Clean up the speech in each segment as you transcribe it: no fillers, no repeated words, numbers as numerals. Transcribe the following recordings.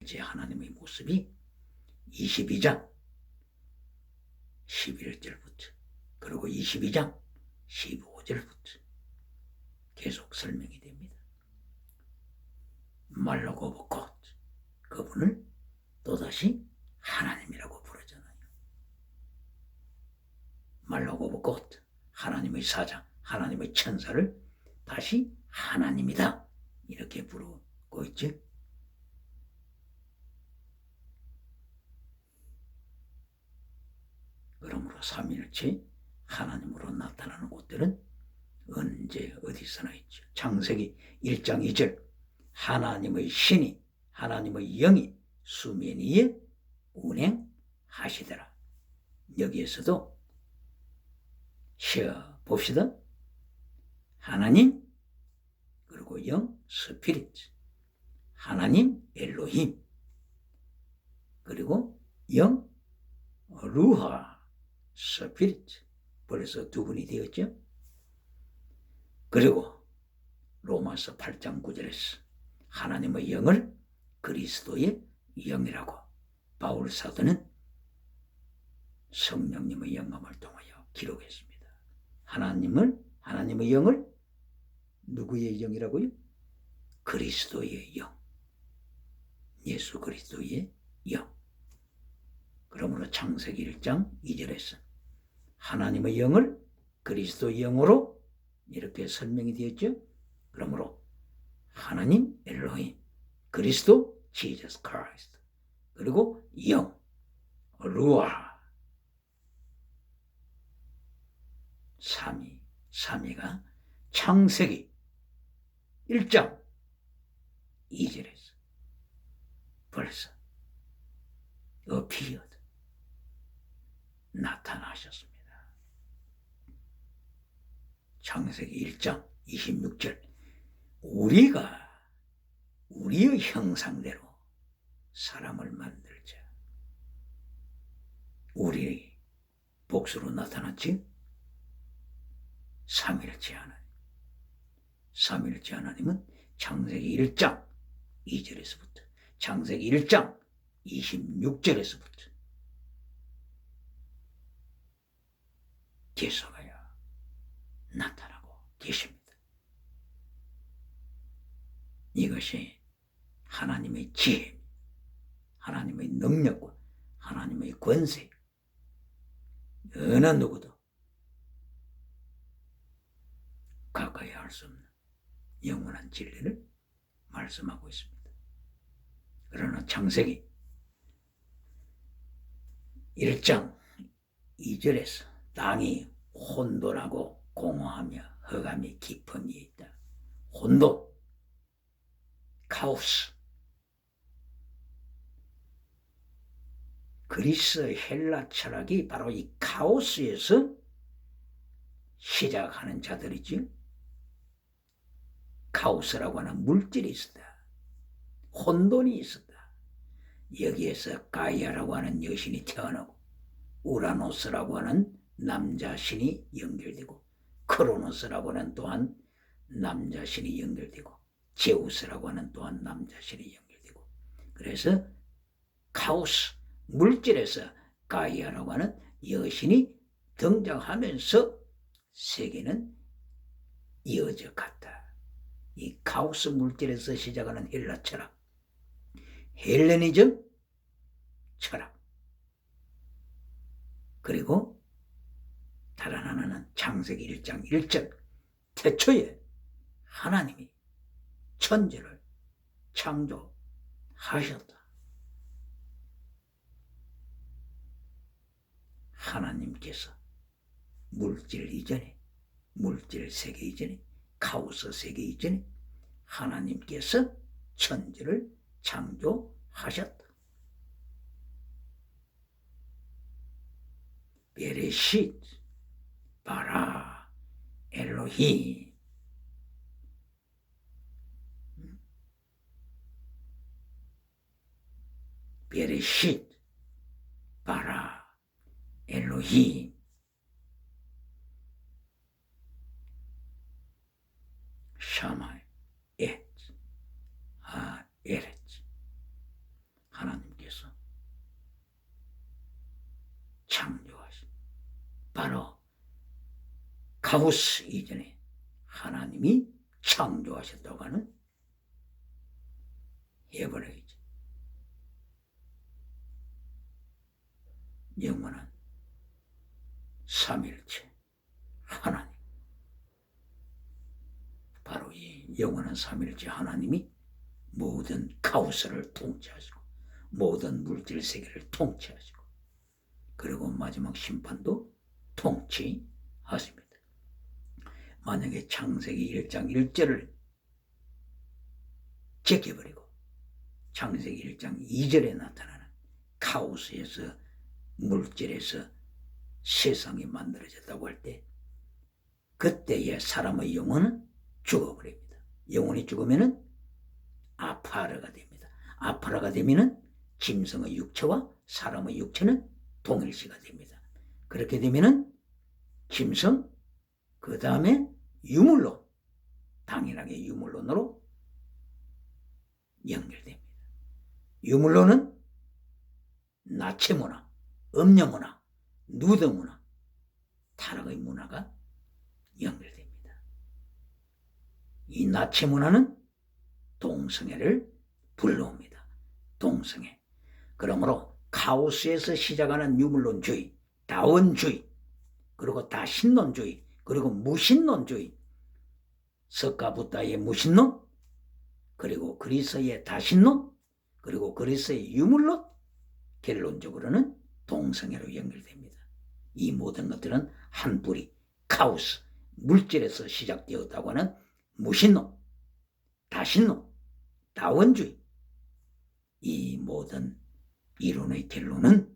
제 하나님의 모습이 22장 11절부터 그리고 22장 15절부터 계속 설명이 됩니다. 말로고 오브 갓, 그분을 또다시 하나님이라고 부르잖아요. 말로고 오브 갓, 하나님의 사장, 하나님의 천사를 다시 하나님이다 이렇게 부르고 있죠. 그러므로 삼위일체 하나님으로 나타나는 곳들은 언제 어디서나 있죠. 창세기 1장 2절, 하나님의 신이, 하나님의 영이 수면 위에 운행하시더라. 여기에서도 쉬어 봅시다. 하나님, 그리고 영, 스피릿, 하나님, 엘로힘, 그리고 영, 루하, 스피릿. 벌써 두 분이 되었죠. 그리고 로마서 8장 9절에서 하나님의 영을 그리스도의 영이라고 바울 사도는 성령님의 영감을 통하여 기록했습니다. 하나님의 영을 누구의 영이라고요? 그리스도의 영, 예수 그리스도의 영. 그러므로 창세기 1장 2절에서 하나님의 영을 그리스도의 영으로 이렇게 설명이 되었죠. 그러므로 하나님 엘로힘, 그리스도 지저스 크라이스트, 그리고 영 루아, 삼위가 창세기 1장 2절에서 벌써 appeared, 나타나셨습니다. 창세기 1장 26절, 우리가 우리의 형상대로 사람을 만들자. 우리의 복수로 나타났지. 삼위일체 하나님. 삼위일체 하나님은 창세기 1장 2절에서부터 창세기 1장 26절에서부터 계속하여 나타나고 계십니다. 이것이 하나님의 지혜, 하나님의 능력과 하나님의 권세, 어느 누구도 가까이 할 수 없는 영원한 진리를 말씀하고 있습니다. 그러나 창세기 1장 2절에서 땅이 혼돈하고 공허하며 흑암이 깊은 위에 있다. 혼돈, 카오스. 그리스 헬라 철학이 바로 이 카오스에서 시작하는 자들이지. 카오스라고 하는 물질이 있었다. 혼돈이 있었다. 여기에서 가이아라고 하는 여신이 태어나고 우라노스라고 하는 남자신이 연결되고 크로노스라고 하는 또한 남자신이 연결되고 제우스라고 하는 또한 남자신이 연결되고, 그래서 카오스, 물질에서 가이아라고 하는 여신이 등장하면서 세계는 이어져 갔다. 이 카오스 물질에서 시작하는 헬라 철학, 헬레니즘 철학, 그리고 다른 하나는 창세기 1장 1절, 태초에 하나님이 천지를 창조하셨다. 하나님께서 물질 이전에, 물질 세계 이전에, 카오스 세계 이전에 하나님께서 천지를 창조하셨다. 베레쉿 바라 엘로힘, 베레쉿 바라 엘로힘, 샤마이 엣 에렛, 하나님께서 창조하신, 바로 카오스 이전에 하나님이 창조하셨다고 하는 해버려야지. 영원한 삼일체 하나님, 바로 이 영원한 삼일체 하나님이 모든 카오스를 통치하시고 모든 물질 세계를 통치하시고 그리고 마지막 심판도 통치하십니다. 만약에 창세기 1장 1절을 제껴버리고 창세기 1장 2절에 나타나는 카오스에서 물질에서 세상이 만들어졌다고 할 때 그때의 사람의 영혼은 죽어버립니다. 영혼이 죽으면 아파라가 됩니다. 아파라가 되면 짐승의 육체와 사람의 육체는 동일시가 됩니다. 그렇게 되면 짐승, 그 다음에 유물론, 당연하게 유물론으로 연결됩니다. 유물론은 나체 문화, 음녀 문화, 누드 문화, 타락의 문화가 연결됩니다. 이 나체 문화는 동성애를 불러옵니다. 동성애. 그러므로 카오스에서 시작하는 유물론주의, 다원주의, 그리고 다신론주의, 그리고 무신론주의, 석가부다의 무신론, 그리고 그리스의 다신론, 그리고 그리스의 유물론, 결론적으로는 동성애로 연결됩니다. 이 모든 것들은 한 뿌리, 카오스, 물질에서 시작되었다고 하는 무신론, 다신론, 다원주의, 이 모든 이론의 결론은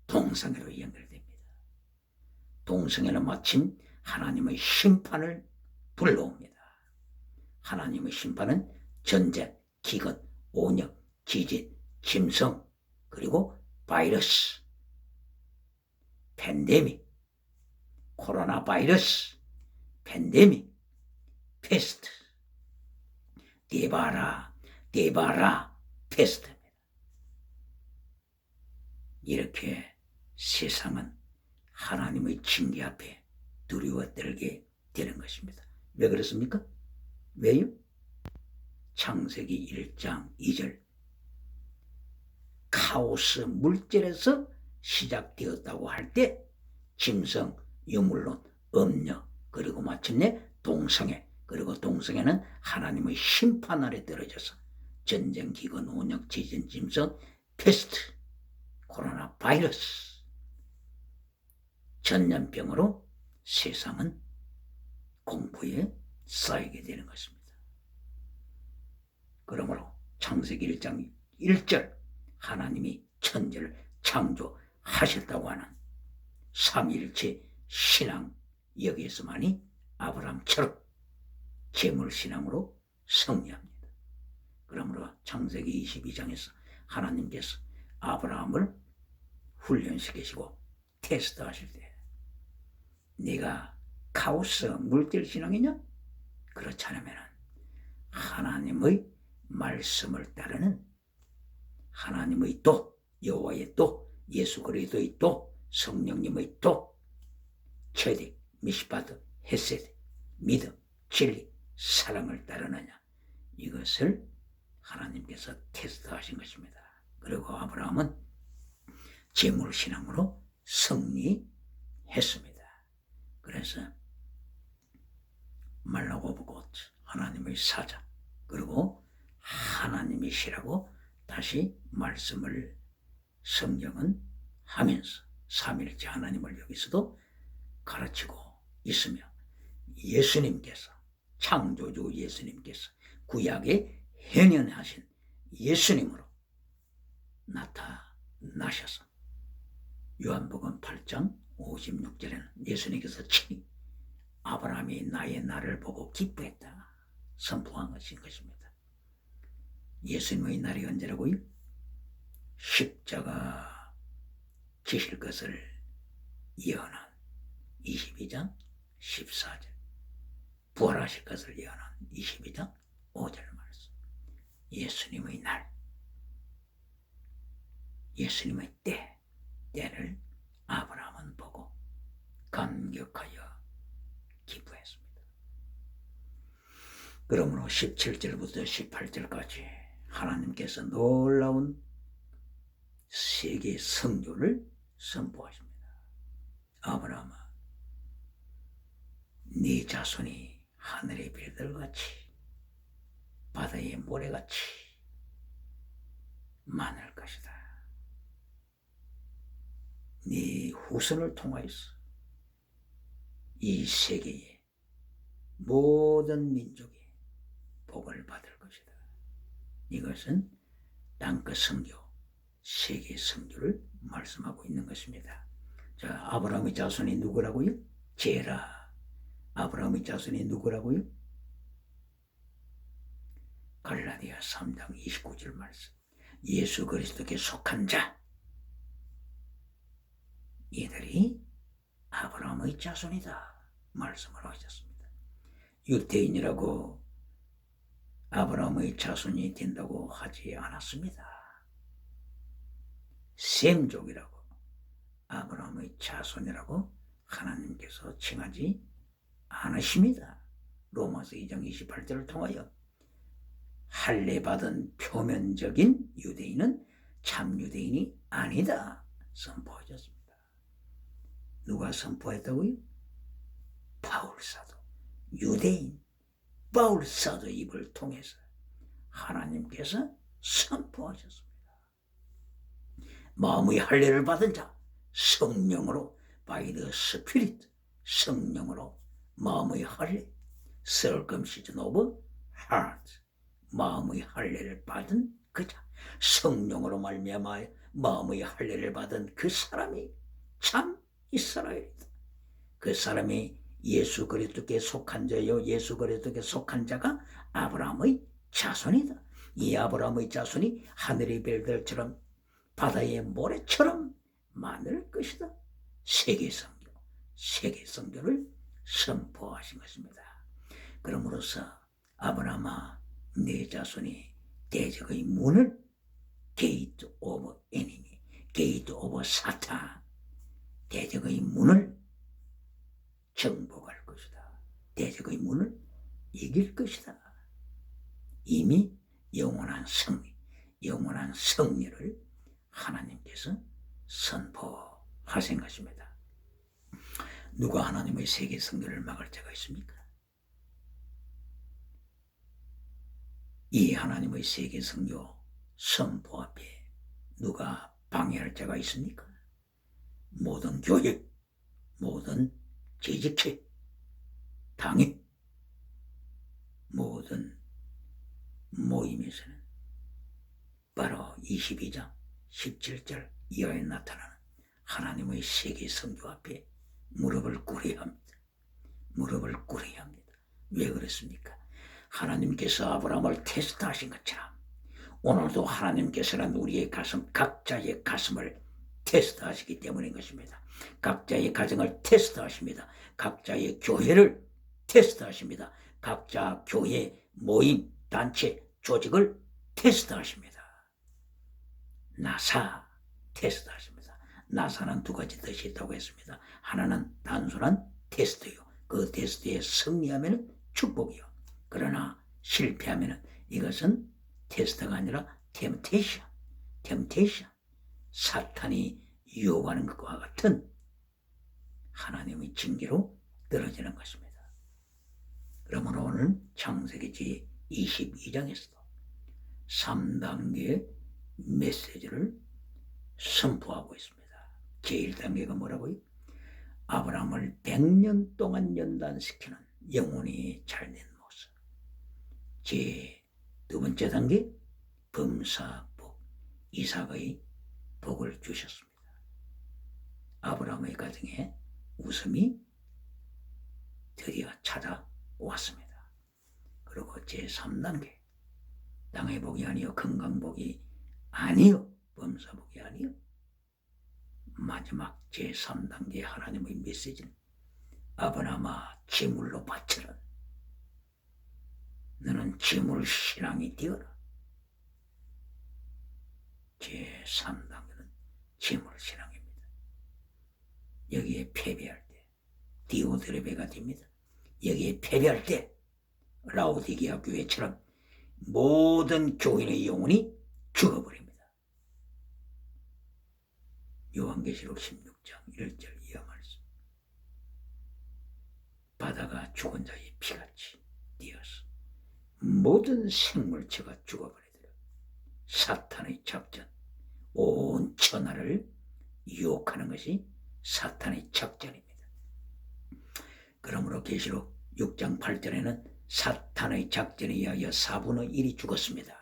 동성애로 연결됩니다. 동성애는 마침 하나님의 심판을 불러옵니다. 하나님의 심판은 전쟁, 기근, 오력, 지진, 짐승, 그리고 바이러스, 팬데믹, 코로나 바이러스, 팬데믹, 페스트, 데바라, 페스트입니다. 이렇게 세상은 하나님의 징계 앞에 두려워 떨게 되는 것입니다. 왜 그렇습니까? 왜요? 창세기 1장 2절 카오스 물질에서 시작되었다고 할 때 짐승, 유물론, 음녀, 그리고 마침내 동성애, 그리고 동성애는 하나님의 심판 아래 떨어져서 전쟁, 기근, 오력, 지진, 짐승, 페스트, 코로나 바이러스, 전염병으로 세상은 공포에 쌓이게 되는 것입니다. 그러므로 창세기 1장 1절 하나님이 천지를 창조하셨다고 하는 삼위일체 신앙, 여기에서만이 아브라함처럼 재물신앙으로 승리합니다. 그러므로 창세기 22장에서 하나님께서 아브라함을 훈련시키시고 테스트하실 때 네가 카오스 물질신앙이냐? 그렇지 않으면 하나님의 말씀을 따르는 하나님의 또 여호와의 또 예수 그리스도의 또 성령님의 또 체득, 미시바드, 헤세드, 믿음, 진리, 사랑을 따르느냐, 이것을 하나님께서 테스트하신 것입니다. 그리고 아브라함은 재물신앙으로 승리했습니다. 그래서 말라고보고 하나님의 사자, 그리고 하나님이시라고 다시 말씀을 성경은 하면서 삼일째 하나님을 여기서도 가르치고 있으며, 예수님께서, 창조주 예수님께서 구약에 현현하신 예수님으로 나타나셔서 요한복음 8장 56절에는 예수님께서 친히 아브라함이 나의 날을 보고 기뻐했다 선포한 것입니다. 예수님의 날이 언제라고요? 십자가 지실 것을 예언한 22장 14절, 부활하실 것을 예언한 22장 5절 말씀. 예수님의 날, 예수님의 때를 아브라함은 보고 감격하여 기뻐했습니다. 그러므로 17절부터 18절까지 하나님께서 놀라운 세계 성교를 선포하십니다. 아브라함아, 네 자손이 하늘의 별들같이 바다의 모래같이 많을 것이다. 네 후손을 통하여서 이 세계의 모든 민족이 복을 받을 것이다. 이것은 땅끝 선교, 세계 선교를 말씀하고 있는 것입니다. 자, 아브라함의 자손이 누구라고요? 제라. 아브라함의 자손이 누구라고요? 갈라디아 3장 29절 말씀. 예수 그리스도께 속한 자. 이들이 아브라함의 자손이다 말씀을 하셨습니다. 유대인이라고 아브라함의 자손이 된다고 하지 않았습니다. 셈족이라고 아브라함의 자손이라고 하나님께서 칭하지 않으십니다. 로마서 2장 28절을 통하여 할례받은 표면적인 유대인은 참 유대인이 아니다 선포하셨습니다. 누가 선포했다고요? 바울 사도, 유대인 바울 사도 입을 통해서 하나님께서 선포하셨습니다. 마음의 할례를 받은 자, 성령으로 by the Spirit, 성령으로 마음의 할례, circumcision of heart, 마음의 할례를 받은 그 자, 성령으로 말미암아 마음의 할례를 받은 그 사람이 참 이스라엘이다. 그 사람이 예수 그리스도께 속한 자요, 예수 그리스도께 속한 자가 아브라함의 자손이다. 이 아브라함의 자손이 하늘의 별들처럼 바다의 모래처럼 많을 것이다. 세계 선교를 선포하신 것입니다. 그러므로서 아브라함아, 네 자손이 대적의 문을 게이트 오브 에니미, 게이트 오브 사탄, 대적의 문을 정복할 것이다. 대적의 문을 이길 것이다. 이미 영원한 승리, 영원한 승리를 하나님께서 선포하신 것입니다. 누가 하나님의 세계 선교를 막을 자가 있습니까? 이 하나님의 세계 선교 선포 앞에 누가 방해할 자가 있습니까? 모든 교회, 모든 재직회, 당회, 모든 모임에서는 바로 22장 17절 이하에 나타나는 하나님의 세계 선교 앞에 무릎을 꿇어야 합니다. 무릎을 꿇어야 합니다. 왜 그렇습니까? 하나님께서 아브라함을 테스트하신 것처럼 오늘도 하나님께서는 우리의 가슴, 각자의 가슴을 테스트하시기 때문인 것입니다. 각자의 가정을 테스트하십니다. 각자의 교회를 테스트하십니다. 각자 교회, 모임, 단체, 조직을 테스트하십니다. 나사 테스트하십니다. 나사는 두 가지 뜻이 있다고 했습니다. 하나는 단순한 테스트요. 그 테스트에 승리하면 축복이요. 그러나 실패하면 이것은 테스트가 아니라 템테이션. 사탄이 유혹하는 것과 같은 하나님의 징계로 떨어지는 것입니다. 그러므로 오늘 창세기 22장에서도 3단계의 메시지를 선포하고 있습니다. 제1단계가 뭐라고요? 아브라함을 100년 동안 연단시키는 영혼이 잘된 모습. 제2 번째 단계, 범사복, 이삭의 복을 주셨습니다. 아브라함의 가정에 웃음이 드디어 찾아왔습니다. 그리고 제3단계, 땅의 복이 아니요, 건강복이 아니요, 범사복이 아니요, 마지막 제3단계 하나님의 메시지는 아브라함아, 제물로 바쳐라. 너는 제물 신앙이 되어라. 제3단계는 재물신앙입니다. 여기에 패배할 때 디오드레베가 됩니다. 여기에 패배할 때 라오디게아 교회처럼 모든 교인의 영혼이 죽어버립니다. 요한계시록 16장 1절 이하 말씀. 바다가 죽은 자의 피같이 뛰어서 모든 생물체가 죽어버리더라. 사탄의 작전, 온 천하를 유혹하는 것이 사탄의 작전입니다. 그러므로 계시록 6장 8절에는 사탄의 작전에 의하여 4분의 1이 죽었습니다.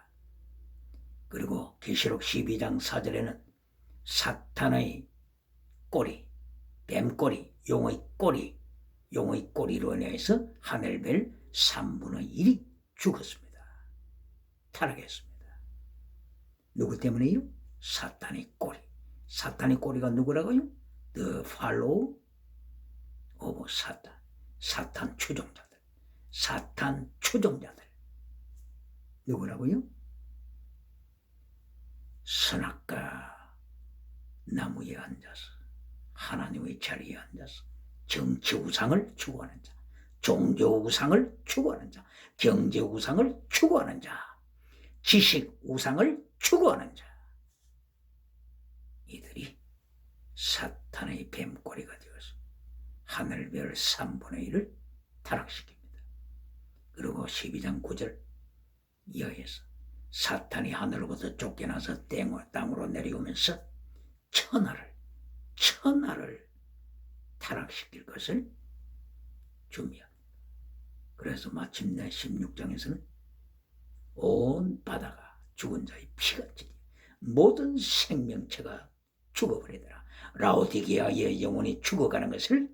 그리고 계시록 12장 4절에는 사탄의 꼬리, 뱀꼬리, 용의 꼬리로 인해서 하늘별 3분의 1이 죽었습니다. 타락했습니다. 누구 때문에요? 사탄의 꼬리. 사탄의 꼬리가 누구라고요? The follow of Satan. 사탄 추종자들. 사탄 추종자들. 누구라고요? 선악과 나무에 앉아서 하나님의 자리에 앉아서 정치 우상을 추구하는 자, 종교 우상을 추구하는 자, 경제 우상을 추구하는 자, 지식 우상을 추구하는 자, 이들이 사탄의 뱀꼬리가 되어서 하늘별 3분의 1을 타락시킵니다. 그리고 12장 9절 이하에서 사탄이 하늘로부터 쫓겨나서 땅으로 내려오면서 천하를 타락시킬 것을 준비합니다. 그래서 마침내 16장에서는 온 바다가 죽은 자의 피같이 모든 생명체가 죽어버리더라. 라오디게아의 영혼이 죽어가는 것을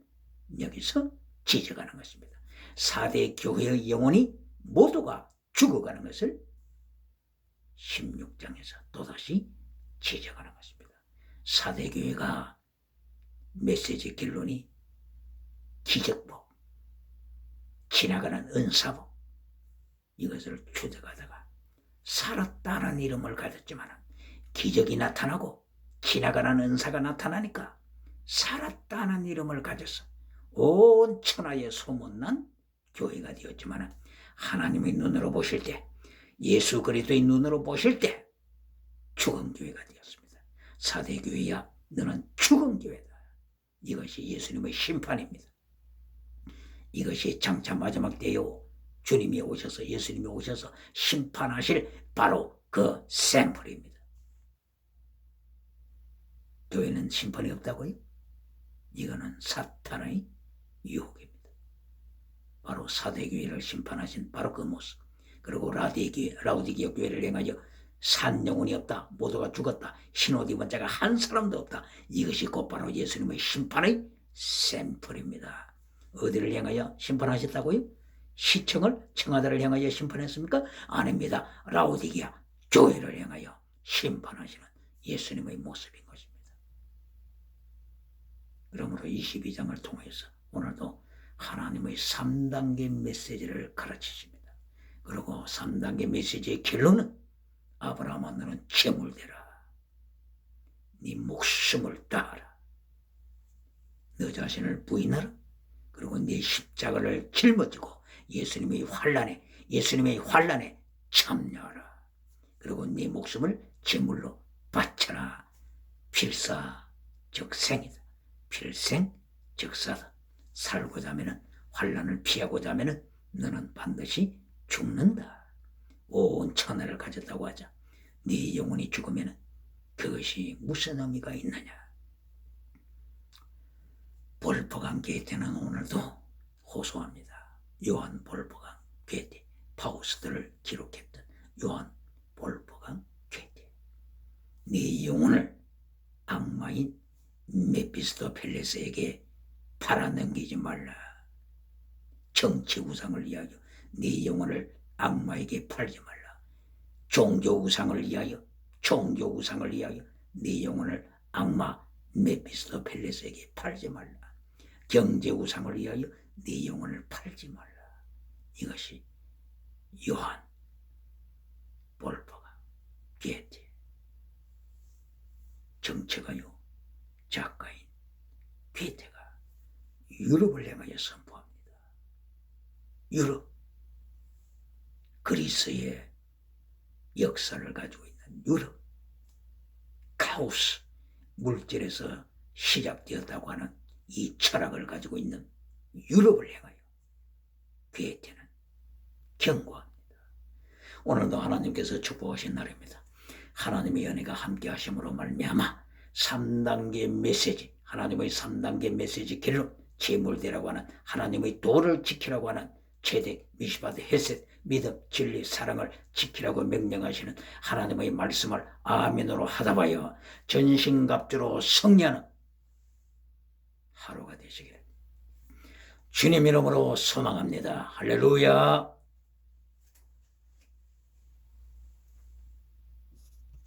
여기서 지적하는 것입니다. 4대 교회의 영혼이 모두가 죽어가는 것을 16장에서 또다시 지적하는 것입니다. 4대 교회가 메시지 결론이 기적복, 지나가는 은사복, 이것을 추적하다가 살았다는 이름을 가졌지만 기적이 나타나고 지나가는 은사가 나타나니까 살았다는 이름을 가져서 온 천하에 소문난 교회가 되었지만 하나님의 눈으로 보실 때, 예수 그리스도의 눈으로 보실 때 죽은 교회가 되었습니다. 4대 교회야, 너는 죽은 교회다. 이것이 예수님의 심판입니다. 이것이 장차 마지막 때요, 주님이 오셔서, 예수님이 오셔서 심판하실 바로 그 샘플입니다. 교회는 심판이 없다고요? 이거는 사탄의 유혹입니다. 바로 4대 교회를 심판하신 바로 그 모습. 그리고 라우디게아 교회를 향하여 산 영혼이 없다, 모두가 죽었다, 흰옷 입은 자가 한 사람도 없다. 이것이 곧바로 예수님의 심판의 샘플입니다. 어디를 향하여 심판하셨다고요? 시청을, 청와대를 향하여 심판했습니까? 아닙니다. 라우디게아 교회를 향하여 심판하시는 예수님의 모습인 것입니다. 그러므로 22장을 통해서 오늘도 하나님의 3단계 메시지를 가르치십니다. 그리고 3단계 메시지의 결론은 아브라함아, 너는 재물되라. 네 목숨을 다하라. 너 자신을 부인하라. 그리고 네 십자가를 짊어지고 예수님의 환란에 참여하라. 그리고 네 목숨을 제물로 바쳐라. 필사 즉 생이다. 필생 즉 사다. 살고자 하면은, 환란을 피하고자 하면은 너는 반드시 죽는다. 온 천하를 가졌다고 하자. 네 영혼이 죽으면 그것이 무슨 의미가 있느냐. 볼포강 게테는 오늘도 호소합니다. 요한 볼포강 게테, 파우스트를 기록했던 요한 볼포강 게테. 네 영혼을 악마인 메피스토펠레스에게 팔아넘기지 말라. 정치 우상을 위하여 네 영혼을 악마에게 팔지 말라. 종교 우상을 위하여 네 영혼을 악마 메피스토펠레스에게 팔지 말라. 경제 우상을 위하여 네 영혼을 팔지 말라. 이것이 요한 볼포강 게테 정체가요, 작가인 괴테가 유럽을 향하여 선포합니다. 유럽, 그리스의 역사를 가지고 있는 유럽, 카오스, 물질에서 시작되었다고 하는 이 철학을 가지고 있는 유럽을 향하여 괴테는 경고합니다. 오늘도 하나님께서 축복하신 날입니다. 하나님의 연혜가 함께 하심으로 말미암아 3단계 메시지, 하나님의 3단계 메시지 결론, 제물되라고 하는 하나님의 도를 지키라고 하는 제덱, 미시바드, 헤셋, 믿음, 진리, 사랑을 지키라고 명령하시는 하나님의 말씀을 아멘으로 하다봐요 전신갑주로 승리하는 하루가 되시기를 주님 이름으로 소망합니다. 할렐루야.